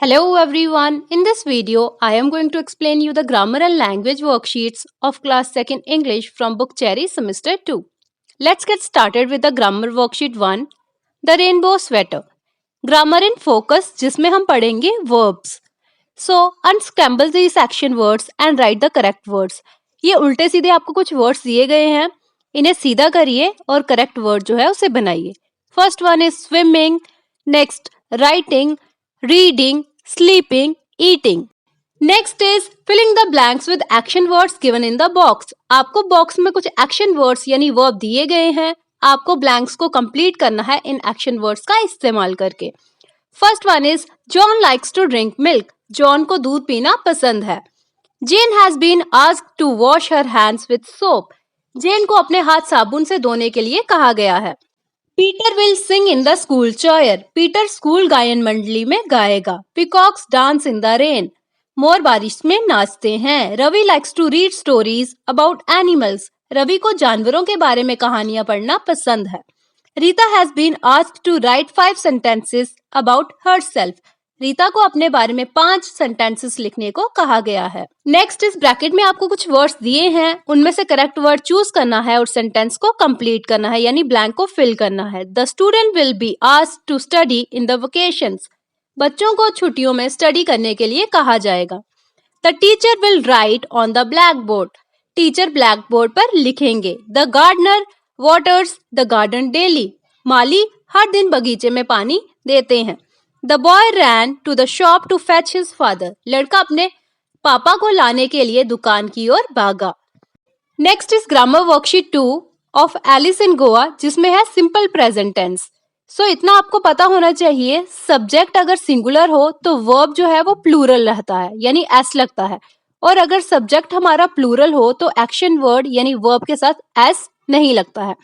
Hello everyone. In this video, I am going to explain you the grammar and language worksheets of class 2nd English from book Cherry semester 2. Let's get started with the grammar worksheet 1, the rainbow sweater. Grammar in focus जिसमें हम पढ़ेंगे verbs. So, unscramble these action words and write the correct words. ये उल्टे सीधे आपको कुछ words दिए गए हैं. इन्हें सीधा करिए और correct word जो है उसे बनाइए. First one is swimming, next writing, reading, sleeping, eating. Next is filling the blanks with action words given in the box. आपको बॉक्स में कुछ action words यानी verb दिए गए हैं. आपको blanks को complete करना है इन action words का इस्तेमाल करके. First one is John likes to drink milk. John को दूध पीना पसंद है. Jane has been asked to wash her hands with soap. जेन को अपने हाथ साबुन से धोने के लिए कहा गया है. Peter will sing in the school choir. Peter school गायन मंडली में गाएगा. Peacocks dance in the rain. मोर बारिश में नाचते हैं. Ravi likes to read stories about animals. Ravi को जानवरों के बारे में कहानियां पढ़ना पसंद है. Rita has been asked to write 5 sentences about herself. Rita को अपने बारे में 5 सेंटेंसेस लिखने को कहा गया है. नेक्स्ट इस ब्रैकेट में आपको कुछ वर्ड्स दिए हैं, उनमें से करेक्ट वर्ड चूज करना है और सेंटेंस को कंप्लीट करना है यानी ब्लैंक को फिल करना है. The student will be asked to study in the vacations. बच्चों को छुट्टियों में स्टडी करने के लिए कहा जाएगा. The teacher will write on the black board. Teacher black board पर लिखेंगे. The gardener waters the garden daily. माली हर दिन बगीचे में पानी देते हैं. The boy ran to the shop to fetch his father. लड़का अपने पापा को लाने के लिए दुकान की ओर भागा. Next is grammar worksheet 2 of Alice in Goa जिसमें है simple present tense. So इतना आपको पता होना चाहिए, subject अगर singular हो तो verb जो है वो plural रहता है यानी s लगता है, और अगर subject हमारा plural हो तो action word यानी verb के साथ s नहीं लगता है.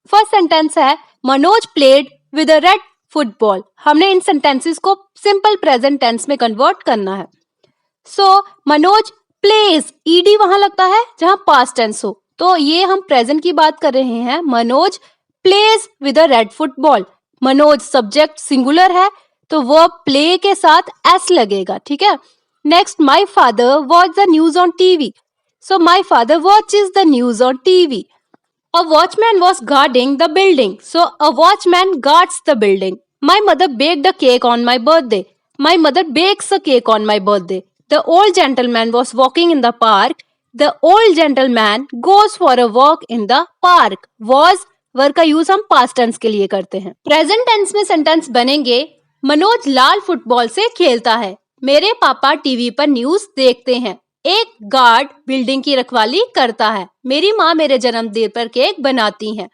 First sentence है Manoj played with a red football. हमने इन सेंटेंसेस को सिंपल प्रेजेंट टेंस में कन्वर्ट करना है. सो मनोज प्लेज, ईडी वहां लगता है जहां पास्ट टेंस हो, तो ये हम प्रेजेंट की बात कर रहे हैं. Manoj plays with a red football. Manoj subject singular है तो वो प्ले के साथ एस लगेगा. ठीक है. Next my father watch the news on TV. So my father watches the news on TV. A watchman was guarding the building. So a watchman guards the building. My mother baked a cake on my birthday. My mother bakes a cake on my birthday. The old gentleman was walking in the park. The old gentleman goes for a walk in the park. Was verb का use हम past tense के लिए करते हैं. Present tense में sentence बनेंगे मनोज लाल football से खेलता है. मेरे पापा टीवी पर न्यूज देखते हैं. एक गार्ड बिल्डिंग की रखवाली करता है. मेरी माँ मेरे जन्मदिन पर केक बनाती है.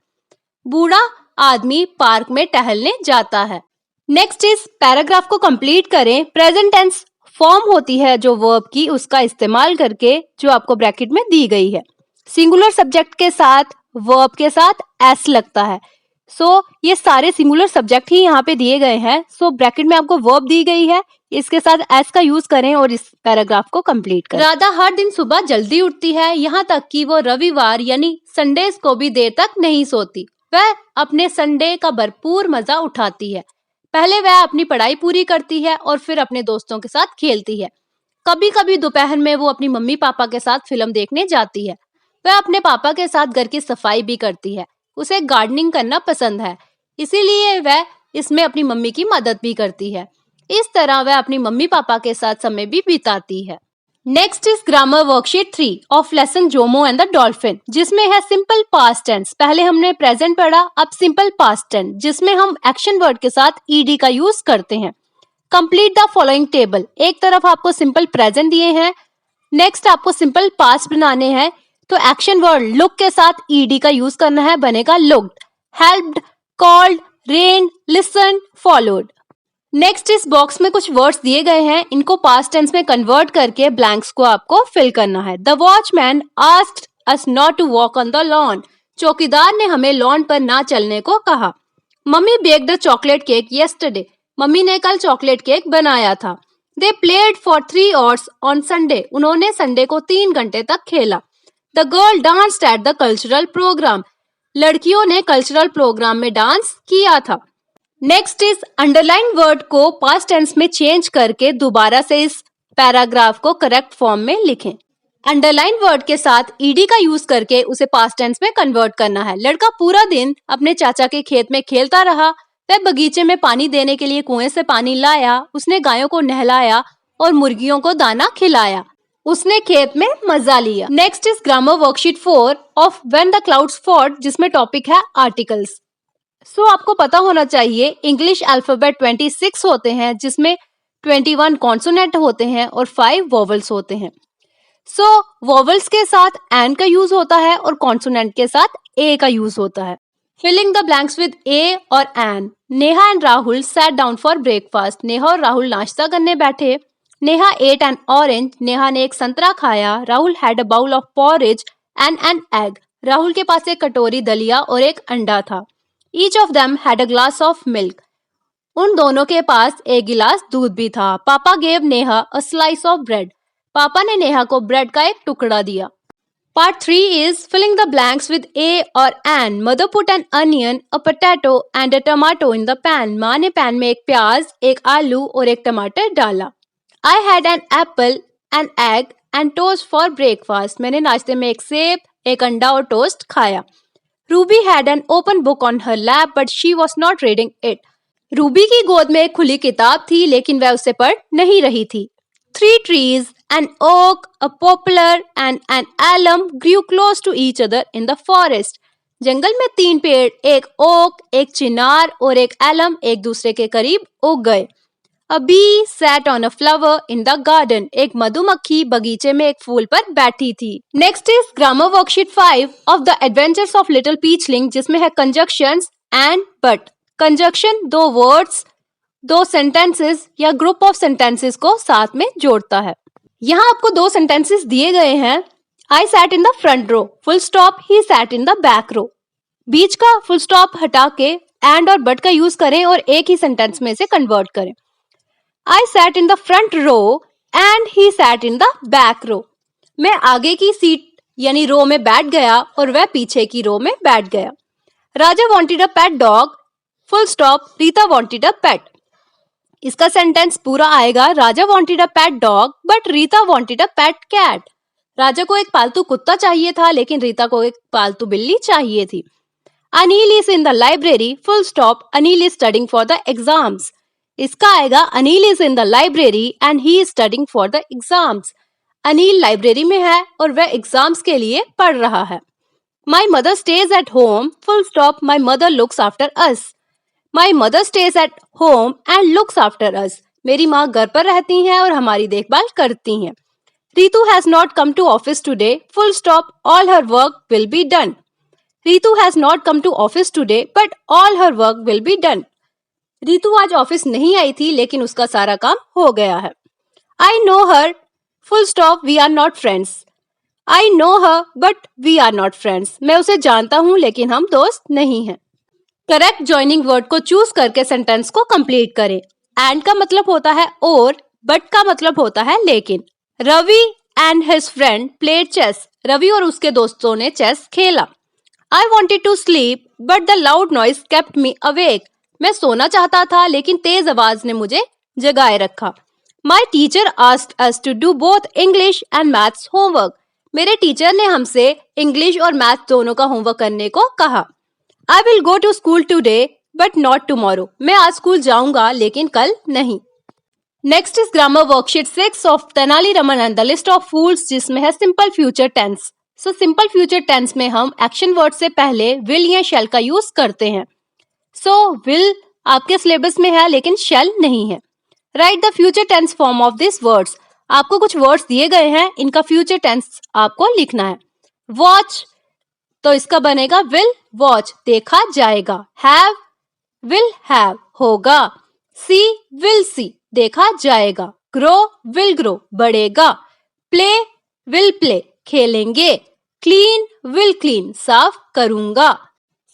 बूढ़ा आदमी पार्क में टहलने जाता है. नेक्स्ट इस पैराग्राफ को कंप्लीट करें. प्रेजेंट टेंस फॉर्म होती है जो वर्ब की, उसका इस्तेमाल करके जो आपको ब्रैकेट में दी गई है. सिंगुलर सब्जेक्ट के साथ वर्ब के साथ एस लगता है. सो ये सारे सिंगुलर सब्जेक्ट ही यहाँ पे दिए गए हैं. सो ब्रैकेट में आपको वर्ब दी गई है, इसके साथ एस का यूज करें और इस पैराग्राफ को कंप्लीट करें. राधा हर दिन सुबह जल्दी उठती है, यहाँ तक कि वो रविवार यानी संडेज को भी देर तक नहीं सोती. वह अपने संडे का भरपूर मजा उठाती है. पहले वह अपनी पढ़ाई पूरी करती है और फिर अपने दोस्तों के साथ खेलती है. कभी कभी दोपहर में वो अपनी मम्मी पापा के साथ फिल्म देखने जाती है. वह अपने पापा के साथ घर की सफाई भी करती है. उसे गार्डनिंग करना पसंद है, इसीलिए वह इसमें अपनी मम्मी की मदद भी करती है. इस तरह वह अपनी मम्मी पापा के साथ समय भी बिताती है. Next is grammar worksheet 3 of lesson Jomo and the dolphin जिसमें है सिंपल पास्ट टेंस. पहले हमने प्रेजेंट पढ़ा, अब सिंपल पास्ट टेंस जिसमें हम एक्शन वर्ड के साथ ईडी का यूज करते हैं. Complete the following table. एक तरफ आपको सिंपल प्रेजेंट दिए हैं, नेक्स्ट आपको सिंपल पास्ट बनाने हैं, तो एक्शन वर्ड लुक के साथ ईडी का यूज करना है, बनेगा looked. Helped, called, rain, listen, followed. Next इस बॉक्स में कुछ वर्ड्स दिए गए हैं, इनको पास्ट टेंस में कन्वर्ट करके ब्लैंक्स को आपको फिल करना है. The watchman asked us not to walk on the lawn. चौकीदार ने हमें लॉन पर ना चलने को कहा. Mummy baked a chocolate cake yesterday. Mummy ने कल चॉकलेट केक बनाया था. They played for 3 hours on Sunday. उन्होंने संडे को 3 घंटे तक खेला. The girl danced at the cultural programme. लड़कियों ने कल्चरल प्रोग्राम में डांस किया था. नेक्स्ट इज अंडरलाइन वर्ड को पास्ट टेंस में चेंज करके दोबारा से इस पैराग्राफ को करेक्ट फॉर्म में लिखें। अंडरलाइन वर्ड के साथ ईडी का यूज करके उसे पास्ट टेंस में कन्वर्ट करना है। लड़का पूरा दिन अपने चाचा के खेत में खेलता रहा। वह बगीचे में पानी देने के लिए कुएं से पानी लाया। उसने गायों को नहलाया और मुर्गियों को दाना खिलाया। उसने खेत में मजा लिया। Next is grammar worksheet 4 of when the clouds fault, जिसमें टॉपिक है आर्टिकल्स। आपको पता होना चाहिए इंग्लिश अल्फाबेट 26 होते हैं, जिसमें 21 कॉन्सोनेंट होते हैं और 5 वोवेल्स होते हैं। वोवेल्स के साथ एन का यूज होता है और कॉन्सोनेंट के साथ ए का यूज होता है। Filling the blanks with a और an. Neha and Rahul sat down for breakfast. Neha और राहुल नाश्ता करने बैठे। Neha ate an orange. Neha ने एक संतरा खाया। Rahul had a bowl of porridge and an egg. Rahul के पास एक कटोरी दलिया और एक अंडा था। Each of them had a glass of milk. उन दोनों के पास एक गिलास दूध भी था। पापा gave Neha a slice of bread. पापा ने नेहा को ब्रेड का एक टुकड़ा दिया। Part 3 is filling the blanks with A or an. Mother put an onion, a potato and a tomato in the pan. माँ ने पैन में एक प्याज, एक आलू और एक टमाटर डाला। I had an apple, an egg and toast for breakfast. मैंने नाश्ते में एक सेब, एक अंडा और टोस्ट खाया। Ruby had an open book on her lap, but she was not reading it. Ruby की गोद में एक खुली किताब थी, लेकिन वह उसे पढ़ नहीं रही थी। 3 trees, an oak, a poplar and an elm grew close to each other in the forest. जंगल में 3 पेड़, एक ओक, एक चिनार और एक एलम एक दूसरे के करीब उग गए। A bee sat on a flower in the garden. एक मधुमक्खी बगीचे में एक फूल पर बैठी थी। Next is grammar worksheet 5 of the adventures of little peachling, जिसमें है conjunctions and but. Conjunction 2 words, 2 sentences या group of sentences को साथ में जोड़ता है। यहाँ आपको 2 sentences दिए गए हैं। I sat in the front row, full stop, he sat in the back row. बीच का full stop हटा के and और but का यूज करें और एक ही सेंटेंस में से कन्वर्ट करें। I sat in the front row and he sat in the back row. मैं आगे की सीट यानी रो में बैठ गया और वह पीछे की रो में बैठ गया। राजा wanted a pet dog, full stop, Rita wanted a pet. इसका सेंटेंस पूरा आएगा, राजा wanted a pet dog but Rita wanted a pet cat. राजा को एक पालतू कुत्ता चाहिए था, लेकिन रीता को एक पालतू बिल्ली चाहिए थी। Anil is in the library, full stop, Anil is studying for the exams. इसका आएगा, Anil is in the library and he is studying for the exams. Anil library में है और वह एग्जाम्स के लिए पढ़ रहा है। My mother stage at home, full stop, my mother looks after us. My mother stage at home and looks after us. मेरी माँ घर पर रहती हैं और हमारी देखभाल करती हैं। Ritu has not come to office today, full stop, all her work will be done. Ritu has not come to office today but all her work will be done. Ritu आज ऑफिस नहीं आई थी, लेकिन उसका सारा काम हो गया है। I know her, full stop, we are not friends. I know her but we are not friends. मैं उसे जानता हूँ, लेकिन हम दोस्त नहीं हैं। करेक्ट जॉइनिंग वर्ड को चूज करके सेंटेंस को कंप्लीट करें। एंड का मतलब होता है और, बट का मतलब होता है लेकिन। Ravi and his friend played chess. Ravi और उसके दोस्तों ने चेस खेला। I wanted to sleep but the loud noise kept me awake. मैं सोना चाहता था, लेकिन तेज आवाज ने मुझे जगाए रखा। My teacher asked us to do both English and maths homework. मेरे टीचर ने हमसे इंग्लिश और मैथ दोनों का होमवर्क करने को कहा। I will go to school today but not tomorrow. मैं आज स्कूल जाऊंगा, लेकिन कल नहीं। Next is grammar worksheet 6 of Tenali Raman and the list of fools, जिसमें है simple future tense. Simple future tense में हम एक्शन वर्ड से पहले विल या शैल का यूज करते हैं। विल आपके सिलेबस में है, लेकिन शैल नहीं है। Write the future tense form of this words. आपको कुछ वर्ड्स दिए गए हैं, इनका फ्यूचर टेंस आपको लिखना है। वॉच, तो इसका बनेगा विल वॉच, देखा जाएगा। हैव, विल हैव, होगा। सी, विल सी, देखा जाएगा। ग्रो, विल ग्रो, बढ़ेगा। प्ले, विल प्ले, खेलेंगे। क्लीन, विल क्लीन, साफ करूंगा।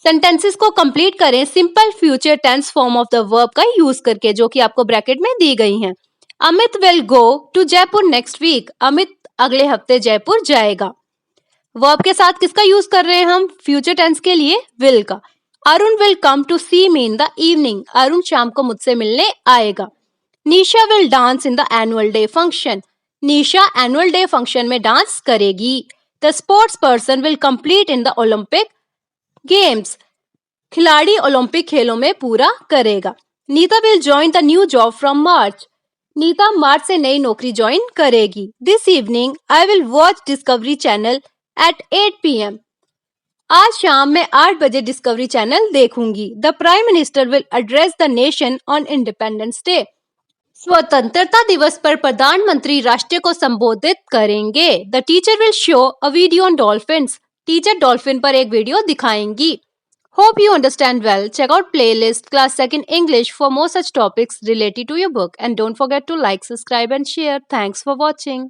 सेंटेंसेस को कंप्लीट करें simple future tense form of the verb का यूज करके, जो कि आपको ब्रैकेट में दी गई हैं। Amit will go to Jaipur next week. Amit अगले हफ्ते जयपुर जाएगा। वर्ब के साथ किसका यूज कर रहे हैं हम फ्यूचर टेंस के लिए? विल का। Arun will come to see me in the evening. Arun शाम को मुझसे मिलने आएगा. Nisha will dance in the annual day function. Nisha annual day function में डांस करेगी. The sports person will compete in the Olympic games. खिलाड़ी Olympic खेलों में पूरा करेगा. Nita will join the new job from March. Nita मार्च से नई नौकरी ज्वाइन करेगी. This evening I will watch Discovery Channel at 8 p.m. आज शाम मैं 8 बजे डिस्कवरी चैनल देखूंगी. The prime minister will address the nation on independence day. स्वतंत्रता दिवस पर प्रधानमंत्री राष्ट्र को संबोधित करेंगे. The teacher will show a video on dolphins. Teacher dolphin पर एक video दिखाएंगी. Hope you understand well. Check out playlist Class 2nd English for more such topics related to your book. And don't forget to like, subscribe and share. Thanks for watching.